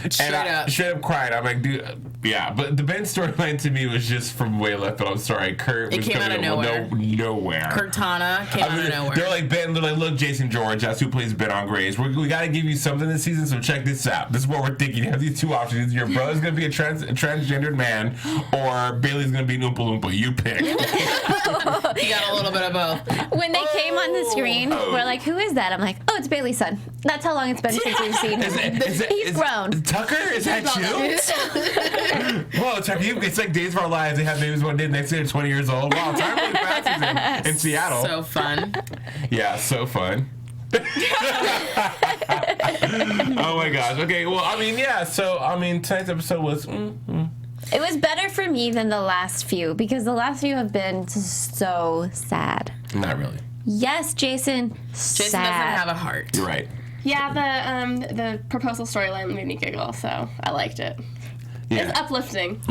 Straight up. Straight up cried. I'm like, dude, yeah. But the Ben storyline to me was just from way left field. I'm sorry, Kurt. It was came coming out of out nowhere. Cortana came out of nowhere. They're like, Ben, they're like, look, Jason George, that's who plays Ben on Grey's. We got to give you something this season, so check this out. This is what we're thinking. You have these two options. Your brother's going to be a transgendered man, or Bailey's going to be an Oompa Loompa. You pick. You got a little bit of both. When they came on the screen, we're like, who is that? I'm like, oh, it's Bailey's son. That's how long it's been since we've seen him. He's grown. Tucker, is that you? Whoa, Tucker, it's like Days of Our Lives. They have babies one day, next day they're 20 years old. Wow, time really passes in Seattle. So fun. Yeah, so fun. Oh my gosh. Okay, well, I mean, yeah. So, I mean, tonight's episode was. It was better for me than the last few because the last few have been so sad. Not really. Yes, Jason. Jason sad. doesn't have a heart. You're right. Yeah, the proposal storyline made me giggle, so I liked it. Yeah. It's uplifting.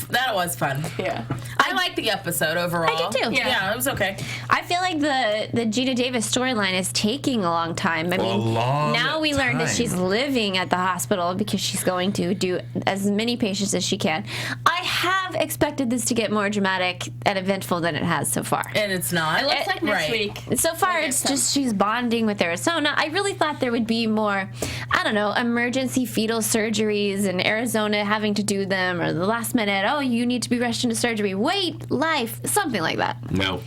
That was fun. Yeah. I liked the episode overall. I did too. Yeah, it was okay. I feel like the Gina Davis storyline is taking a long time. I mean, now we learned that she's living at the hospital because she's going to do as many patients as she can. I have expected this to get more dramatic and eventful than it has so far. And it's not. It looks like next week. So far, it's just she's bonding with Arizona. I really thought there would be more, I don't know, emergency fetal surgeries and Arizona having to do them, or the last minute, oh, you need to be rushed into surgery. Wait, life, something like that. No.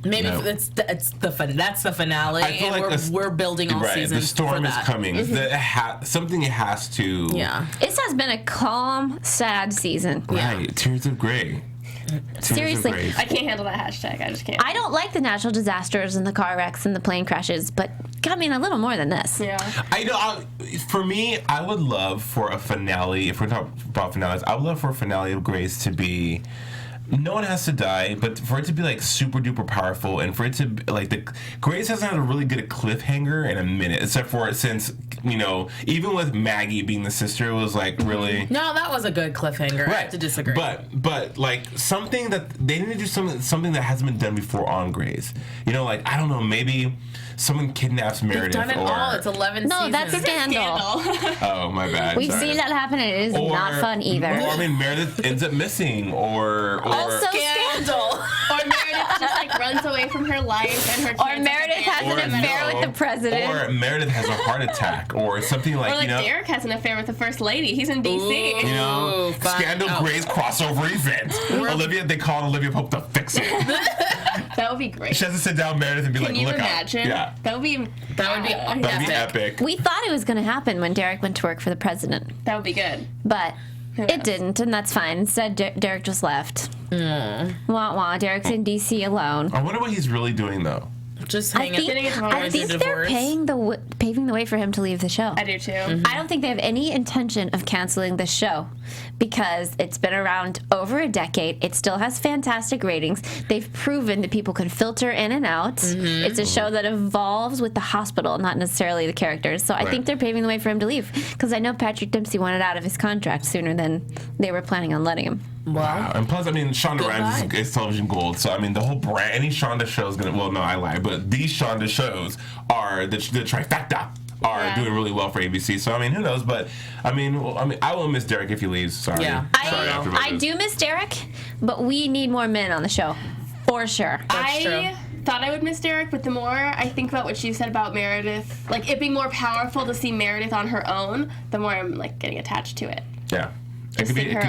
Maybe No. that's the finale, I feel and like we're building all season. The storm for is that. coming. Something has to. Yeah. This has been a calm, sad season. Right. Tears of Grey. Seriously, I can't handle that hashtag. I just can't. I don't like the natural disasters and the car wrecks and the plane crashes, but I mean a little more than this. Yeah. I know. For me, I would love for a finale. If we're talking about finales, I would love for a finale of Grey's to be. No one has to die, but for it to be like super duper powerful, and for it to like the Grey's hasn't had a really good cliffhanger in a minute, except for since even with Maggie being the sister, it was like really. No, that was a good cliffhanger. I have to disagree. But like something that they need to do something that hasn't been done before on Grey's. Like I don't know, maybe someone kidnaps Meredith. They've done it all. It's 11 seasons. No, that's scandal. Oh my bad. We've seen that happen, and it is not fun either. Or I mean, Meredith ends up missing, or also scandal. Or Meredith just like runs away from her life and her kids. Or Meredith has an affair with the president. Or Meredith has a heart attack, or something like, or like Derek has an affair with the first lady. He's in DC. Ooh, Scandal Grey's crossover event. They call Olivia Pope to fix it. That would be great. She has to sit down Meredith and be Can like, you look imagine? out. Yeah. That would be epic. We thought it was going to happen when Derek went to work for the president, That would be good. but it didn't, and that's fine. Instead, Derek just left. Wah wah. Derek's in D.C. alone. I wonder what he's really doing, though. Just I hang think, it. they're paving the way for him to leave the show. I do too. I don't think they have any intention of canceling the show because it's been around over a decade. It still has fantastic ratings. They've proven that people can filter in and out. It's a show that evolves with the hospital, not necessarily the characters. So I think they're paving the way for him to leave because I know Patrick Dempsey wanted out of his contract sooner than they were planning on letting him. Wow. And plus, I mean, Shonda Rhimes is television gold. So, I mean, the whole brand, any Shonda show is going to, well, no, I lied, but these Shonda shows are, the trifecta are doing really well for ABC. So, I mean, who knows? But, I mean, I will miss Derek if he leaves. Sorry. Yeah. Sorry, I do miss Derek, but we need more men on the show. For sure. I thought I would miss Derek, but the more I think about what you said about Meredith, like it being more powerful to see Meredith on her own, the more I'm like getting attached to it. Yeah. It could be a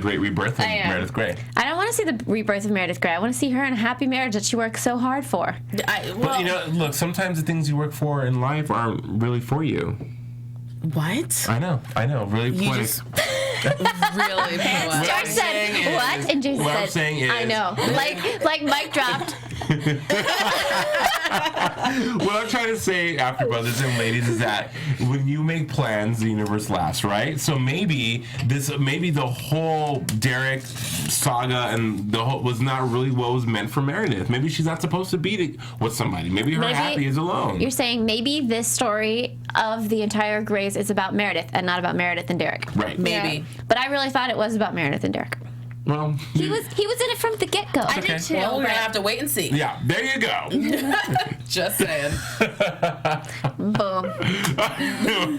great rebirth of Meredith Grey. I don't want to see the rebirth of Meredith Grey. I want to see her in a happy marriage that she worked so hard for. But look, sometimes the things you work for in life aren't really for you. What? I know. Really poetic. Really poetic. George said, what? And Jason said, I'm saying is, I know. Like Mike dropped. What I'm trying to say, after brothers and ladies, is that when you make plans, the universe laughs, right? So maybe the whole Derek saga and the whole was not really what was meant for Meredith. Maybe she's not supposed to be with somebody. Maybe her happy is alone. You're saying maybe this story of the entire Greys is about Meredith and not about Meredith and Derek. Right. Maybe. Yeah. But I really thought it was about Meredith and Derek. Well, he was in it from the get-go. I did too. Well, we're gonna have to wait and see. Yeah, there you go. Just saying. Boom.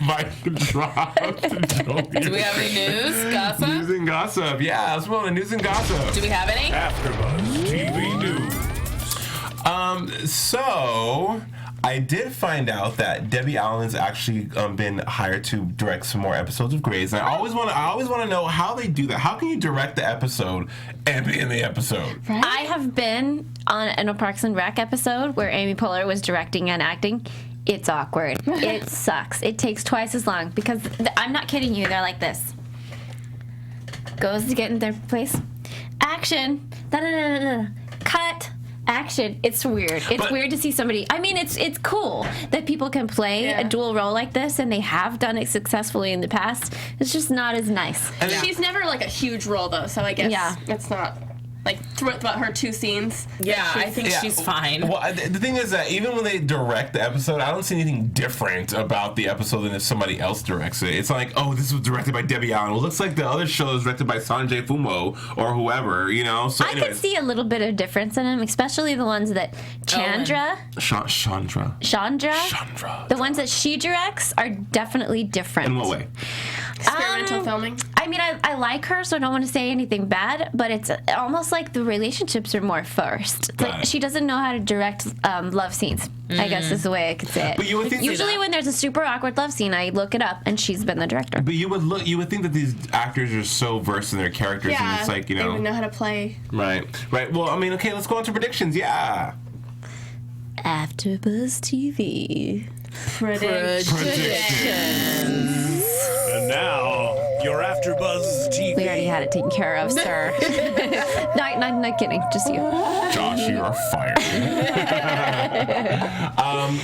Mic dropped. Do we have any news? Gossip? News and gossip. Yeah, let's roll the news and gossip. Do we have any? AfterBuzz TV News. So I did find out that Debbie Allen's actually been hired to direct some more episodes of Grey's. And I always want to know how they do that. How can you direct the episode and be in the episode? Right? I have been on a Parks and Rec episode where Amy Poehler was directing and acting. It's awkward. It sucks. It takes twice as long because I'm not kidding you. They're like this. Goes to get in their place. Action. Da-da-da-da-da. Cut. Action. It's weird. It's weird to see somebody. I mean, it's cool that people can play a dual role like this, and they have done it successfully in the past. It's just not as nice. She's never like a huge role though, so I guess it's not. like throughout her 2 scenes. Yeah, I think she's fine. Well, the thing is that even when they direct the episode, I don't see anything different about the episode than if somebody else directs it. It's like, oh, this was directed by Debbie Allen. Well, it looks like the other show is directed by Sanjay Fumo or whoever, you know? So I could see a little bit of difference in them, especially the ones that Chandra. The ones that she directs are definitely different. In what way? Experimental filming. I mean, I like her, so I don't want to say anything bad, but it's almost like the relationships are more forced. It's like she doesn't know how to direct love scenes, I guess is the way I could say it. But you would think usually when there's a super awkward love scene, I look it up, and she's been the director. But you would think that these actors are so versed in their characters, and it's like, you know. They would know how to play. Right. Well, I mean, okay, let's go on to predictions. Yeah. AfterBuzz TV. Predictions. And now, your AfterBuzz TV. We already had it taken care of, sir. Not kidding. Just you. Josh, you are fired.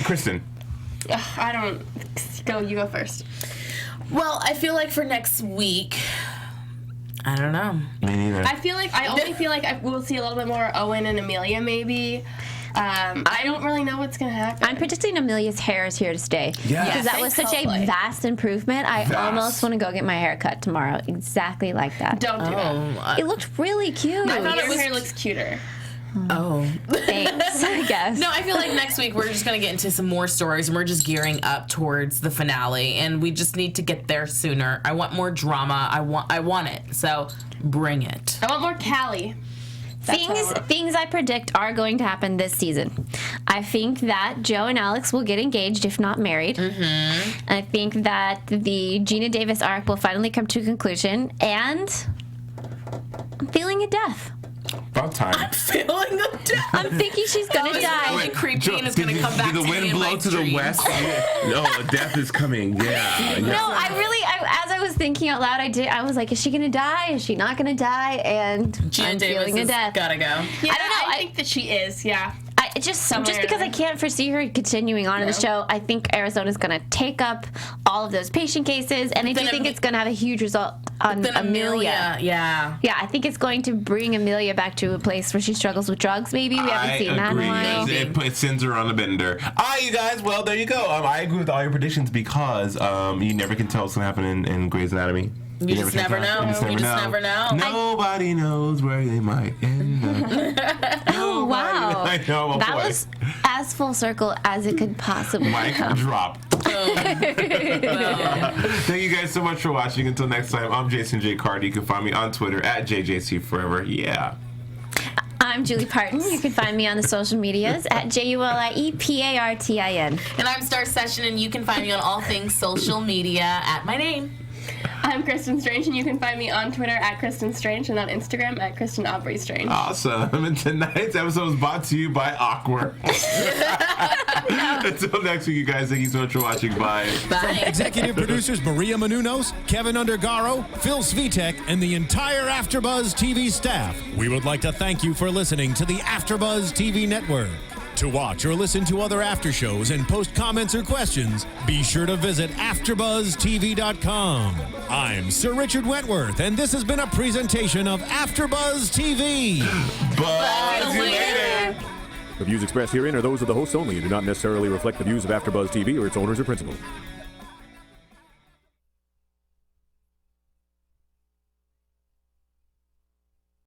Kristen. I don't go. You go first. Well, I feel like for next week, I don't know. Me neither. I only feel like we'll see a little bit more Owen and Amelia, maybe. I don't really know what's gonna happen. I'm predicting Amelia's hair is here to stay. Yeah. Because that was such a vast improvement. I almost want to go get my hair cut tomorrow. Exactly like that. Don't do that. It looked really cute. I thought your hair looks cuter. Oh. Thanks, I guess. No, I feel like next week we're just going to get into some more stories and we're just gearing up towards the finale and we just need to get there sooner. I want more drama. I want it. So bring it. I want more Callie. Things I predict are going to happen this season. I think that Joe and Alex will get engaged, if not married. Mm-hmm. I think that the Gina Davis arc will finally come to a conclusion, and I'm feeling a death. About time. I'm feeling a death. I'm thinking she's gonna die. Really creepy and is gonna come back Did the to wind me in blow my to the dreams. west? No, death is coming. Yeah. No, as I was thinking out loud, I was like, is she gonna die? Is she not gonna die? And Gina I'm Davis feeling a death. gotta go. Yeah, I don't know. I think that she is. Yeah. Just because I can't foresee her continuing on in the show, I think Arizona's going to take up all of those patient cases, and I do think it's going to have a huge result on Amelia. Yeah, I think it's going to bring Amelia back to a place where she struggles with drugs, maybe. We haven't seen that in a while. It sends her on a bender. You guys, well, there you go. I agree with all your predictions because you never can tell what's going to happen in Grey's Anatomy. You just never know. We just never know. Nobody knows where they might end up. Oh, wow. I know. That was as full circle as it could possibly Mic drop. Thank you guys so much for watching. Until next time, I'm Jason J. Carter. You can find me on Twitter at JJCForever. Yeah. I'm Julie Partin. You can find me on the social medias at JuliePartin. And I'm Starr Session, and you can find me on all things social media at my name. I'm Kristen Strange, and you can find me on Twitter at Kristen Strange and on Instagram at Kristen Aubrey Strange. Awesome. And tonight's episode was brought to you by Awkward. Until next week, you guys, thank you so much for watching. Bye. Bye. Executive producers Maria Menounos, Kevin Undergaro, Phil Svitek, and the entire AfterBuzz TV staff, we would like to thank you for listening to the AfterBuzz TV network. To watch or listen to other after shows and post comments or questions, be sure to visit AfterBuzzTV.com. I'm Sir Richard Wentworth, and this has been a presentation of AfterBuzz TV. Buzz you later. The views expressed herein are those of the hosts only and do not necessarily reflect the views of AfterBuzz TV or its owners or principals.